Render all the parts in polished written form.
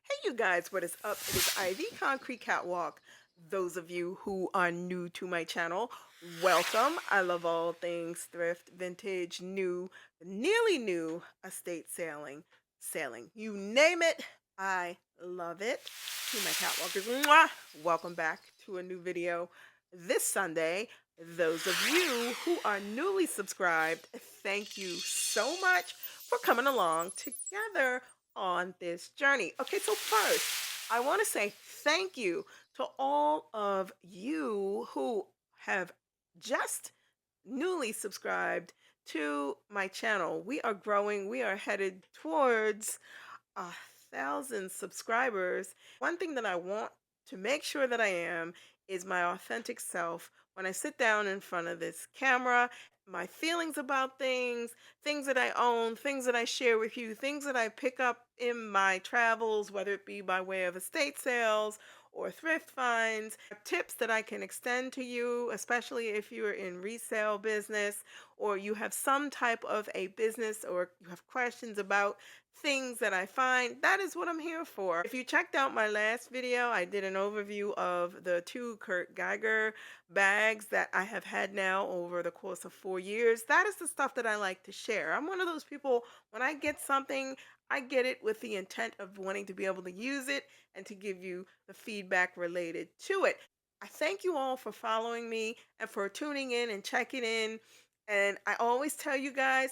Hey, you guys, what is up? It is I, the Concrete Catwalk. Those of you who are new to my channel, welcome. I love all things thrift, vintage, new, nearly new, estate sailing. You name it, I love it. To my catwalkers, mwah, welcome back to a new video this Sunday. Those of you who are newly subscribed, thank you so much for coming along together on this journey. Okay, so first, I want to say thank you to all of you who have just newly subscribed to my channel. We are growing, we are headed towards 1,000 subscribers. One thing that I want to make sure that I am is my authentic self when I sit down in front of this camera. My feelings about things, things that I own, things that I share with you, things that I pick up in my travels, whether it be by way of estate sales or thrift finds, tips that I can extend to you, especially if you're in resale business or you have some type of a business or you have questions about things that I find. That is what I'm here for. If you checked out my last video, I did an overview of the two Kurt Geiger bags that I have had now over the course of 4 years. That is the stuff that I like to share. I'm one of those people, when I get something, I get it with the intent of wanting to be able to use it and to give you the feedback related to it. I thank you all for following me and for tuning in and checking in. And I always tell you guys,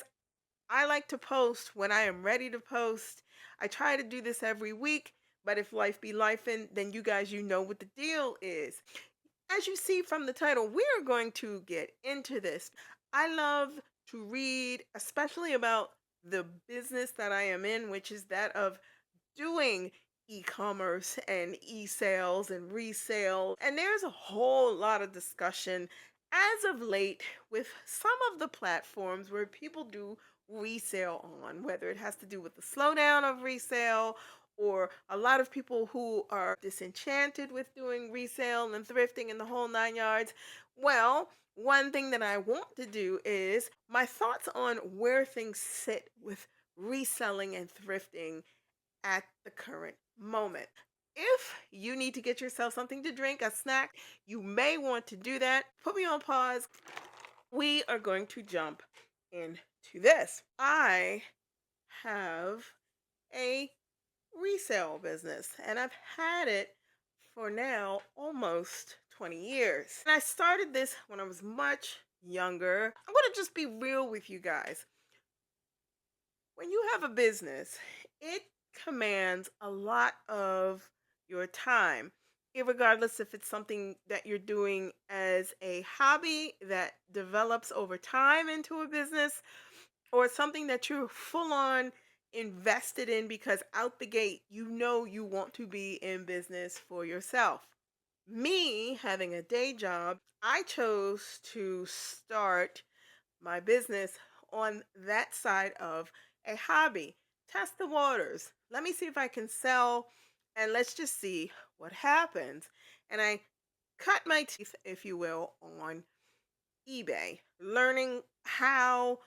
I like to post when I am ready to post. I try to do this every week, but if life be life, then you guys, you know what the deal is. As you see from the title, we are going to get into this. I love to read, especially about the business that I am in, which is that of doing e-commerce and e-sales and resale. And there's a whole lot of discussion as of late with some of the platforms where people do resale on, whether it has to do with the slowdown of resale or a lot of people who are disenchanted with doing resale and thrifting and the whole nine yards. Well, one thing that I want to do is my thoughts on where things sit with reselling and thrifting at the current moment. If you need to get yourself something to drink, a snack, you may want to do that. Put me on pause. We are going to jump into this. I have a resale business and I've had it for now almost 20 years. And I started this when I was much younger. I'm going to just be real with you guys. When you have a business, it commands a lot of your time, regardless if it's something that you're doing as a hobby that develops over time into a business or something that you're full on invested in because out the gate, you know you want to be in business for yourself. Me having a day job, I chose to start my business on that side of a hobby. Test the waters. Let me see if I can sell and let's just see what happens. And I cut my teeth, if you will, on eBay, learning how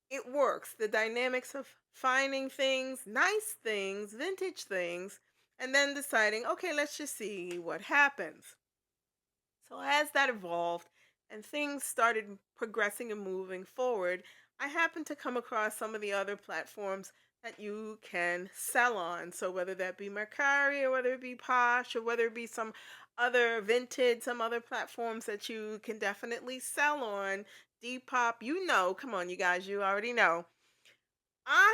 it works, the dynamics of finding things, nice things, vintage things, and then deciding, okay, let's just see what happens. So as that evolved and things started progressing and moving forward, I happened to come across some of the other platforms that you can sell on. So whether that be Mercari or whether it be Posh or whether it be some other Vinted, some other platforms that you can definitely sell on, Depop, you know, come on, you guys, you already know. I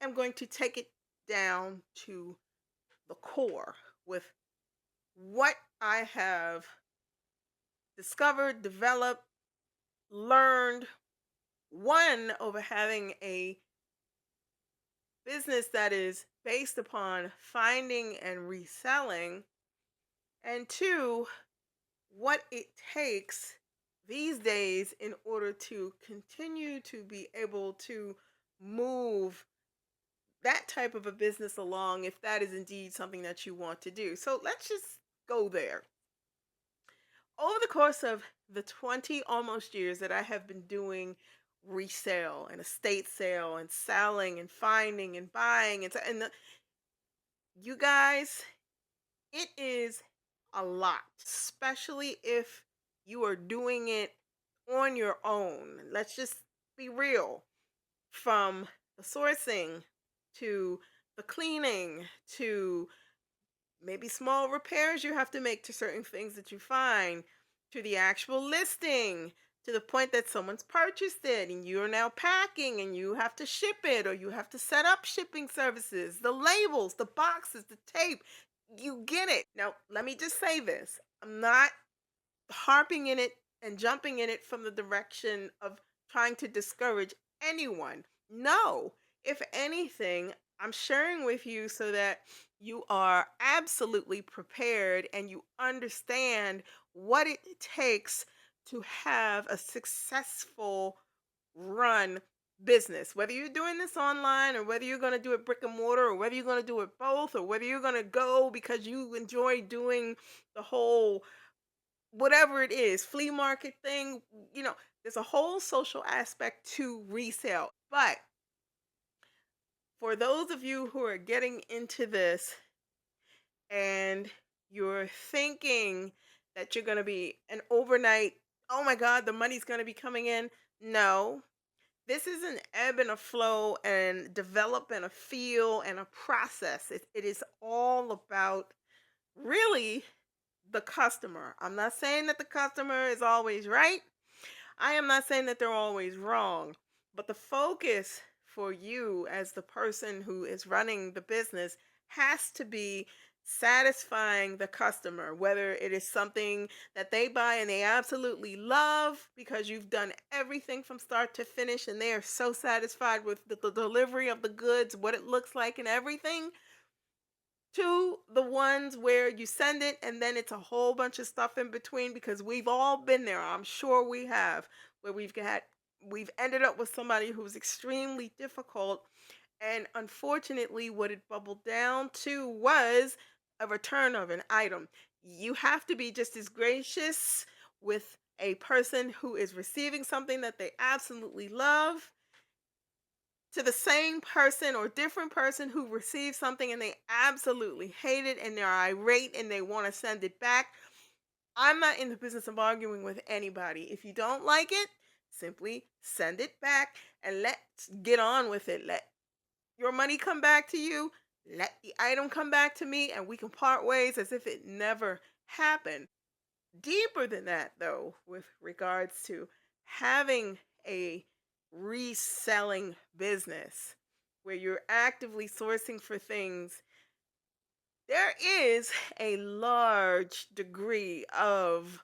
am going to take it down to the core with what I have discovered, developed, learned, one, over having a business that is based upon finding and reselling, and two, what it takes these days in order to continue to be able to move that type of a business along if that is indeed something that you want to do. So let's just go there. Over the course of the 20 almost years that I have been doing resale and estate sale and selling and finding and buying and You guys, it is a lot, especially if you are doing it on your own. Let's just be real. From the sourcing to the cleaning to maybe small repairs you have to make to certain things that you find, to the actual listing, to the point that someone's purchased it and you're now packing and you have to ship it or you have to set up shipping services, the labels, the boxes, the tape. You get it. Now, let me just say this. I'm not harping in it and jumping in it from the direction of trying to discourage anyone. No, if anything, I'm sharing with you so that you are absolutely prepared and you understand what it takes to have a successful run business. Whether you're doing this online or whether you're going to do it brick and mortar or whether you're going to do it both or whether you're going to go because you enjoy doing the whole whatever it is, flea market thing, there's a whole social aspect to resale. But for those of you who are getting into this and you're thinking that you're going to be an overnight, oh my God, the money's going to be coming in. No, this is an ebb and a flow and develop and a feel and a process. It is all about really the customer. I'm not saying that the customer is always right. I am not saying that they're always wrong, but the focus for you as the person who is running the business has to be satisfying the customer, whether it is something that they buy and they absolutely love because you've done everything from start to finish and they are so satisfied with the delivery of the goods, what it looks like, and everything, to the ones where you send it and then it's a whole bunch of stuff in between because we've all been there. I'm sure we have, where we've ended up with somebody who's extremely difficult, and unfortunately what it bubbled down to was a return of an item. You have to be just as gracious with a person who is receiving something that they absolutely love to the same person or different person who received something and they absolutely hate it and they're irate and they want to send it back. I'm not in the business of arguing with anybody. If you don't like it, simply send it back and let's get on with it. Let your money come back to you. Let the item come back to me and we can part ways as if it never happened. Deeper than that, though, with regards to having a reselling business where you're actively sourcing for things, there is a large degree of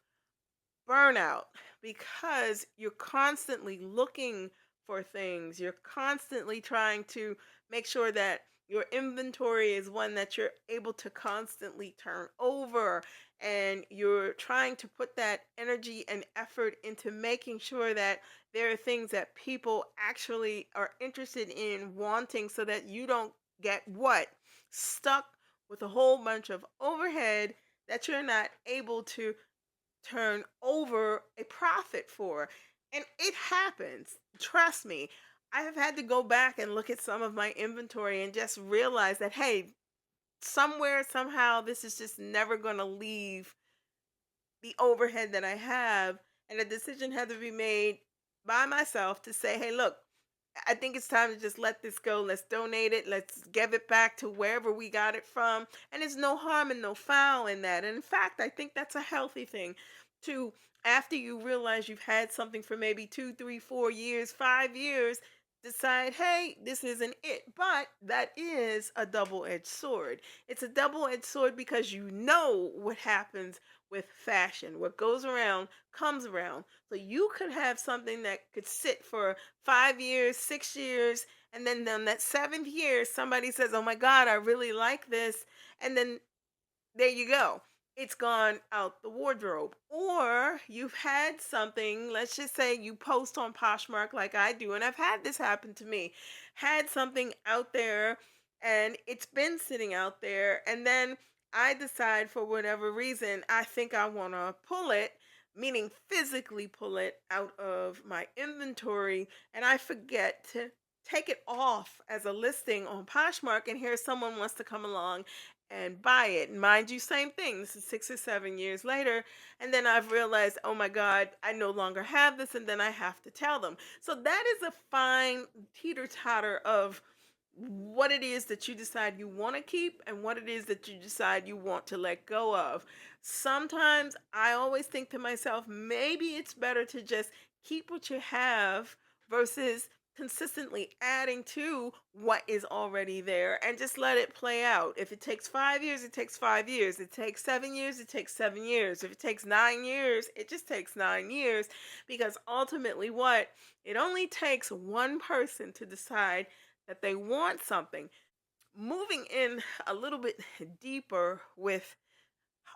burnout because you're constantly looking for things. You're constantly trying to make sure that your inventory is one that you're able to constantly turn over. And you're trying to put that energy and effort into making sure that there are things that people actually are interested in wanting so that you don't get what? Stuck with a whole bunch of overhead that you're not able to turn over a profit for. And it happens. Trust me. I have had to go back and look at some of my inventory and just realize that, hey, somewhere, somehow, this is just never going to leave the overhead that I have. And a decision had to be made by myself to say, hey, look, I think it's time to just let this go. Let's donate it. Let's give it back to wherever we got it from. And there's no harm and no foul in that. And in fact, I think that's a healthy thing to, after you realize you've had something for maybe 2, 3, 4 years, 5 years, decide, hey, this isn't it. But that is a double edged sword. It's a double edged sword because you know what happens with fashion. What goes around comes around. So you could have something that could sit for 5 years, 6 years, and then on that seventh year, somebody says, "Oh my God, I really like this," and then there you go. It's gone out the wardrobe. Or you've had something, let's just say you post on Poshmark like I do, and I've had this happen to me. Had something out there and it's been sitting out there, and then I decide for whatever reason, I think I want to pull it, meaning physically pull it out of my inventory, and I forget to take it off as a listing on Poshmark, and here someone wants to come along and buy it. And mind you, same thing. This is 6 or 7 years later, and then I've realized, oh my God, I no longer have this, and then I have to tell them. So that is a fine teeter totter of what it is that you decide you want to keep and what it is that you decide you want to let go of. Sometimes I always think to myself, maybe it's better to just keep what you have versus consistently adding to what is already there and just let it play out. If it takes 5 years, it takes 5 years. It takes 7 years, it takes 7 years. If it takes 9 years, it just takes 9 years, because ultimately, what it only takes one person to decide that they want something. Moving in a little bit deeper with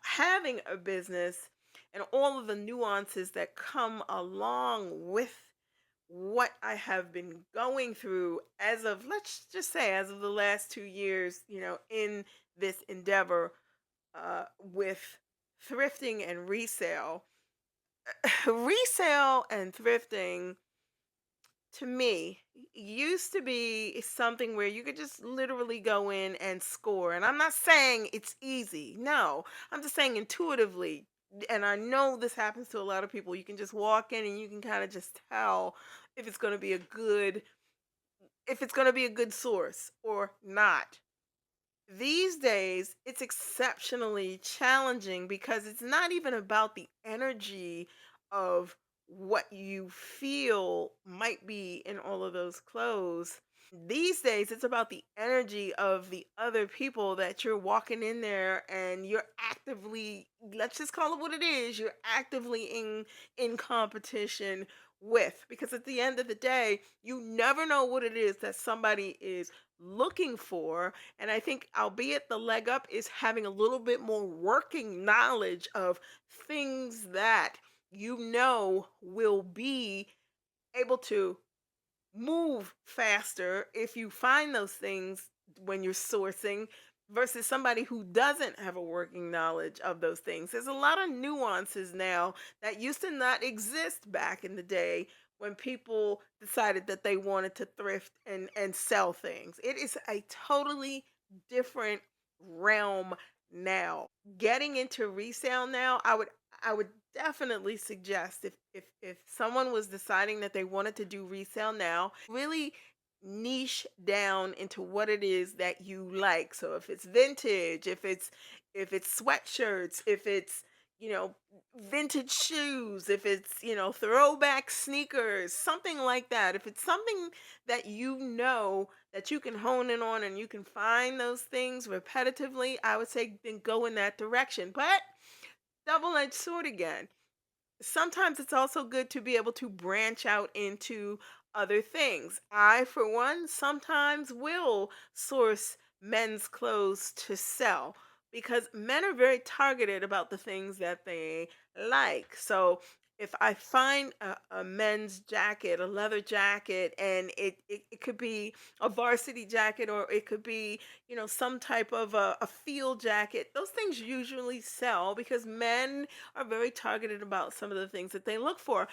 having a business and all of the nuances that come along with what I have been going through as of, let's just say, as of the last 2 years, in this endeavor with thrifting and resale. Resale and thrifting, to me, used to be something where you could just literally go in and score. And I'm not saying it's easy. No, I'm just saying intuitively. And I know this happens to a lot of people. You can just walk in and you can kind of just tell if it's going to be a good if it's going to be a good source or not. These days, it's exceptionally challenging because it's not even about the energy of what you feel might be in all of those clothes. These days, it's about the energy of the other people that you're walking in there and you're actively, let's just call it what it is, you're actively in competition with, because at the end of the day, you never know what it is that somebody is looking for. And I think, albeit the leg up is having a little bit more working knowledge of things that will be able to move faster if you find those things when you're sourcing versus somebody who doesn't have a working knowledge of those things. There's a lot of nuances now that used to not exist back in the day when people decided that they wanted to thrift and sell things. It is a totally different realm now. Getting into resale now, I would definitely suggest, if someone was deciding that they wanted to do resale now, really niche down into what it is that you like. So if it's vintage, if it's sweatshirts, if it's you know vintage shoes, if it's throwback sneakers, something like that. If it's something that that you can hone in on and you can find those things repetitively, I would say then go in that direction. But double-edged sword again, sometimes it's also good to be able to branch out into other things. I, for one, sometimes will source men's clothes to sell because men are very targeted about the things that they like. So if I find a men's jacket, a leather jacket, and it could be a varsity jacket or it could be, some type of a field jacket, those things usually sell because men are very targeted about some of the things that they look for.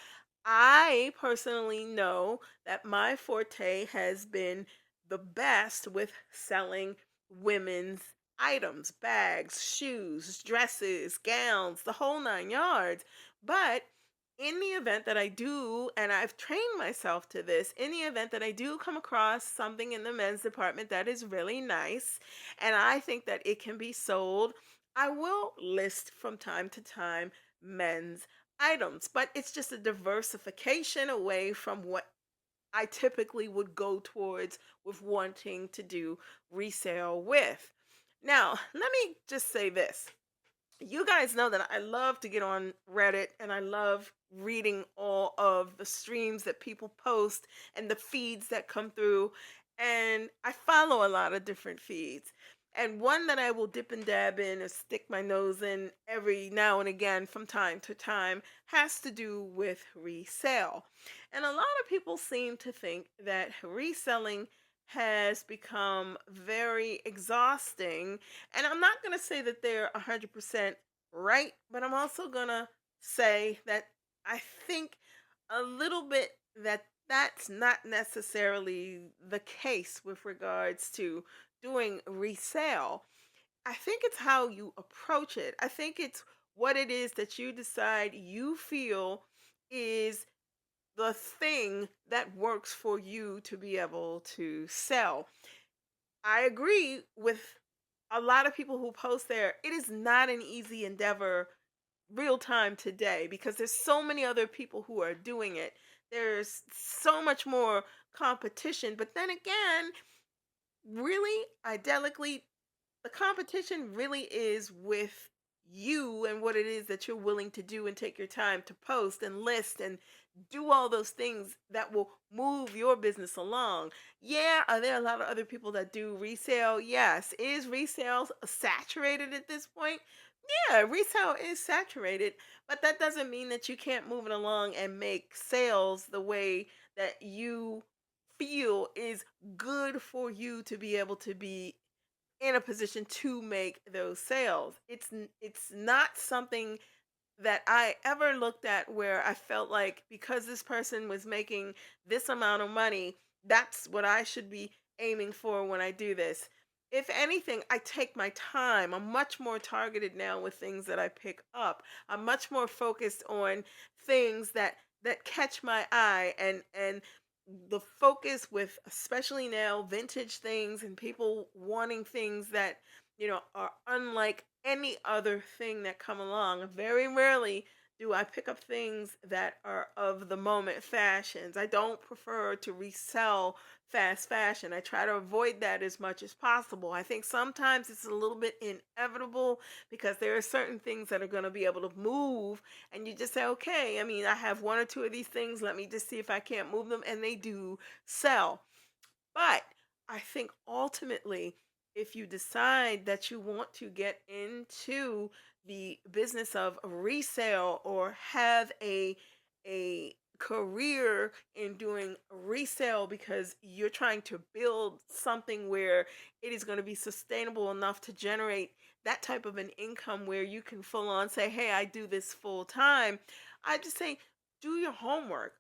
I personally know that my forte has been the best with selling women's items, bags, shoes, dresses, gowns, the whole 9 yards. But in the event that I do, and I've trained myself to this, in the event that I do come across something in the men's department that is really nice and I think that it can be sold, I will list from time to time men's items, but it's just a diversification away from what I typically would go towards with wanting to do resale with. Now, let me just say this. You guys know that I love to get on Reddit and I love reading all of the streams that people post and the feeds that come through. And I follow a lot of different feeds. And one that I will dip and dab in or stick my nose in every now and again from time to time has to do with resale. And a lot of people seem to think that reselling has become very exhausting, and I'm not going to say that they're 100% right, but I'm also going to say that I think a little bit that That's not necessarily the case with regards to doing resale. I think it's how you approach it. I think it's what it is that you decide you feel is the thing that works for you to be able to sell. I agree with a lot of people who post there. It is not an easy endeavor real time today because there's so many other people who are doing it. There's so much more competition. But then again, really, ideally, the competition really is with you and what it is that you're willing to do and take your time to post and list and do all those things that will move your business along. Yeah, are there a lot of other people that do resale? Yes. Is resale saturated at this point? Yeah, resale is saturated, but that doesn't mean that you can't move it along and make sales the way that you feel is good for you to be able to be in a position to make those sales. It's not something that I ever looked at where I felt like because this person was making this amount of money, that's what I should be aiming for when I do this. If anything, I take my time. I'm much more targeted now with things that I pick up. I'm much more focused on things that catch my eye and the focus with especially now vintage things and people wanting things that are unlike any other thing that come along. Very rarely do I pick up things that are of the moment fashions. I don't prefer to resell fast fashion. I try to avoid that as much as possible. I think sometimes it's a little bit inevitable because there are certain things that are going to be able to move and you just say, okay, I mean, I have one or two of these things, let me just see if I can't move them, and they do sell. But I think ultimately, if you decide that you want to get into the business of resale or have a career in doing resale because you're trying to build something where it is going to be sustainable enough to generate that type of an income where you can full on say, hey, I do this full time, I just say do your homework.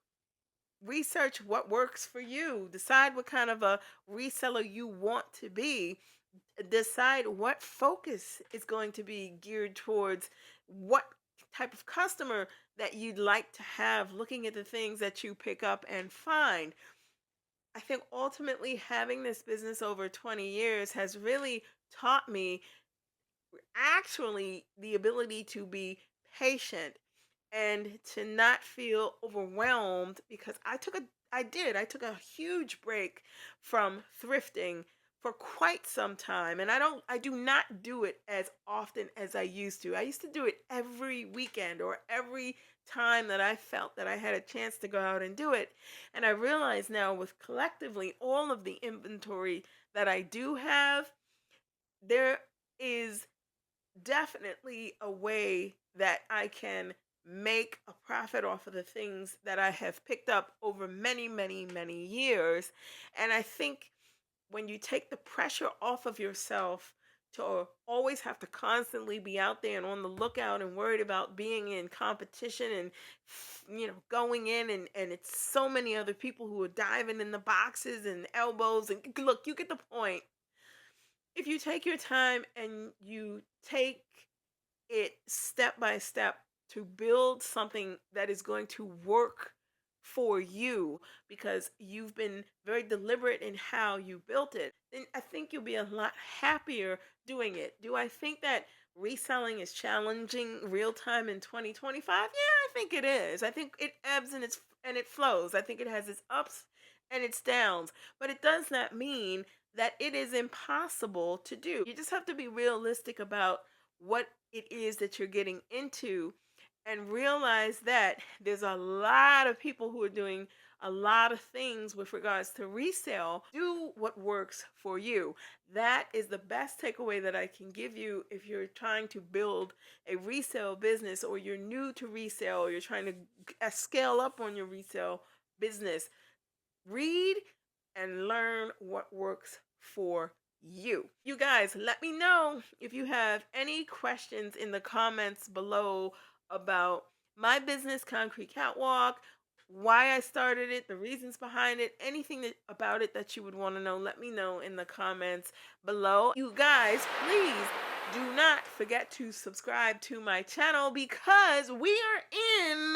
Research what works for you. Decide what kind of a reseller you want to be. Decide what focus is going to be geared towards what type of customer that you'd like to have, looking at the things that you pick up and find. I think ultimately having this business over 20 years has really taught me actually the ability to be patient and to not feel overwhelmed because I took a huge break from thrifting for quite some time, and I do not do it as often as I used to. I used to do it every weekend or every time that I felt that I had a chance to go out and do it. And I realize now with collectively all of the inventory that I do have, there is definitely a way that I can make a profit off of the things that I have picked up over many, many, many years. And I think when you take the pressure off of yourself to always have to constantly be out there and on the lookout and worried about being in competition and going in and it's so many other people who are diving in the boxes and elbows and look, you get the point. If you take your time and you take it step by step to build something that is going to work for you because you've been very deliberate in how you built it, then I think you'll be a lot happier doing it. Do I think that reselling is challenging real time in 2025? Yeah, I think it is. I think it ebbs and it flows. I think it has its ups and its downs, but it does not mean that it is impossible to do. You just have to be realistic about what it is that you're getting into and realize that there's a lot of people who are doing a lot of things with regards to resale. Do what works for you. That is the best takeaway that I can give you if you're trying to build a resale business or you're new to resale or you're trying to scale up on your resale business. Read and learn what works for you. You guys, let me know if you have any questions in the comments below about my business, Concrete Catwalk, why I started it, the reasons behind it, anything about it that you would want to know, let me know in the comments below. You guys, please do not forget to subscribe to my channel because we are in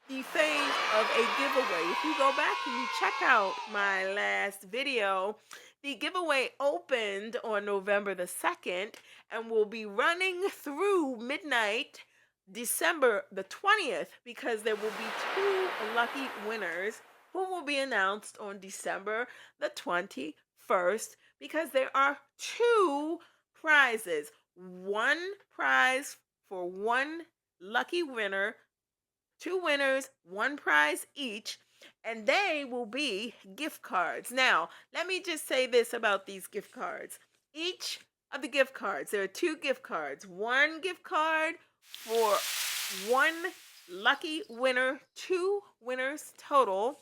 the phase of a giveaway. If you go back and you check out my last video, the giveaway opened on November the 2nd and will be running through midnight December the 20th, because there will be two lucky winners who will be announced on December the 21st, because there are two prizes. One prize for one lucky winner, two winners, one prize each, and they will be gift cards. Now, let me just say this about these gift cards. Each of the gift cards, there are two gift cards. One gift card for one lucky winner, two winners total.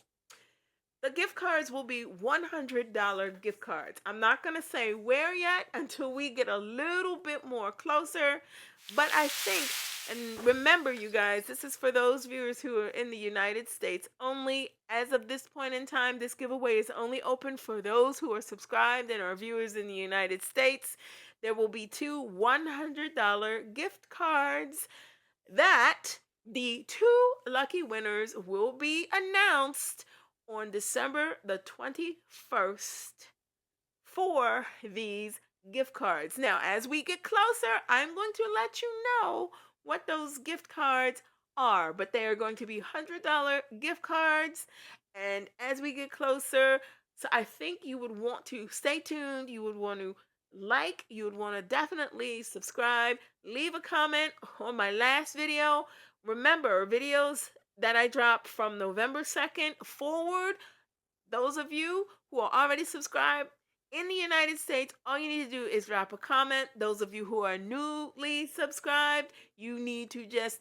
The gift cards will be $100 gift cards. I'm not going to say where yet until we get a little bit more closer, but I think, and remember you guys, this is for those viewers who are in the United States only. As of this point in time, this giveaway is only open for those who are subscribed and are viewers in the United States. There will be two $100 gift cards that the two lucky winners will be announced on December the 21st for these gift cards. Now, as we get closer, I'm going to let you know what those gift cards are, but they are going to be $100 gift cards. And as we get closer, so I think you would want to stay tuned. You would want to like, you would want to definitely subscribe, leave a comment on my last video. Remember, videos that I dropped from November 2nd forward, those of you who are already subscribed in the United States, all you need to do is drop a comment. Those of you who are newly subscribed, you need to just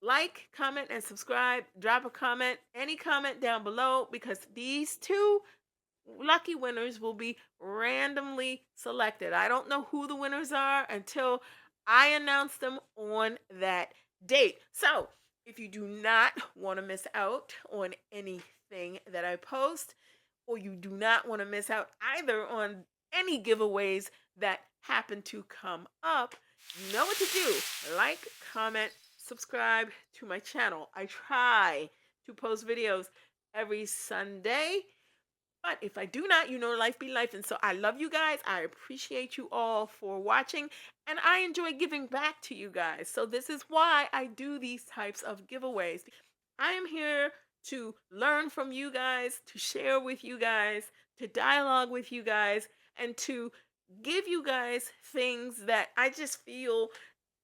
like, comment, and subscribe. Drop a comment, any comment down below, because these two lucky winners will be randomly selected. I don't know who the winners are until I announce them on that date. So if you do not want to miss out on anything that I post, or you do not want to miss out either on any giveaways that happen to come up, you know what to do. Like, comment, subscribe to my channel. I try to post videos every Sunday, but if I do not, you know, life be life. And so I love you guys. I appreciate you all for watching, and I enjoy giving back to you guys. So this is why I do these types of giveaways. I am here to learn from you guys, to share with you guys, to dialogue with you guys, and to give you guys things that I just feel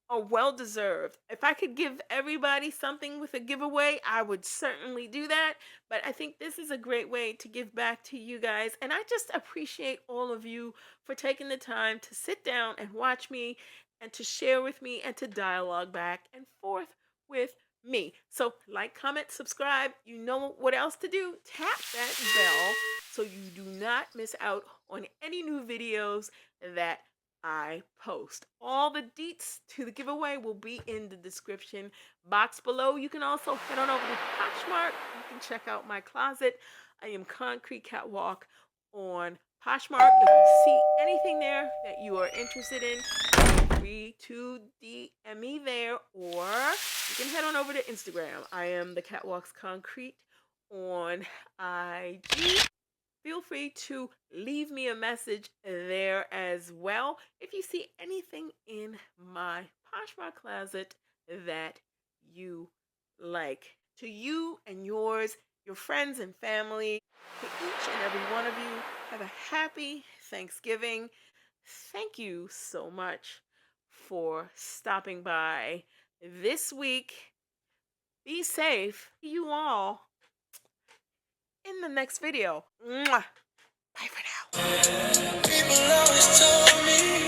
are well deserved. If I could give everybody something with a giveaway, I would certainly do that. But I think this is a great way to give back to you guys. And I just appreciate all of you for taking the time to sit down and watch me, and to share with me, and to dialogue back and forth with me. So like, comment, subscribe. You know what else to do. Tap that bell so you do not miss out on any new videos that I post. All the deets to the giveaway will be in the description box below. You can also head on over to Poshmark. You can check out my closet. I am Concrete Catwalk on Poshmark. If you see anything there that you are interested in, feel free to DM me there, or you can head on over to Instagram. I am the Catwalks Concrete on IG. Feel free to leave me a message there as well if you see anything in my Poshmark closet that you like. To you and yours, your friends and family, to each and every one of you, have a happy Thanksgiving. Thank you so much for stopping by this week. Be safe. See you all in the next video. Mwah. Bye for now. People always told me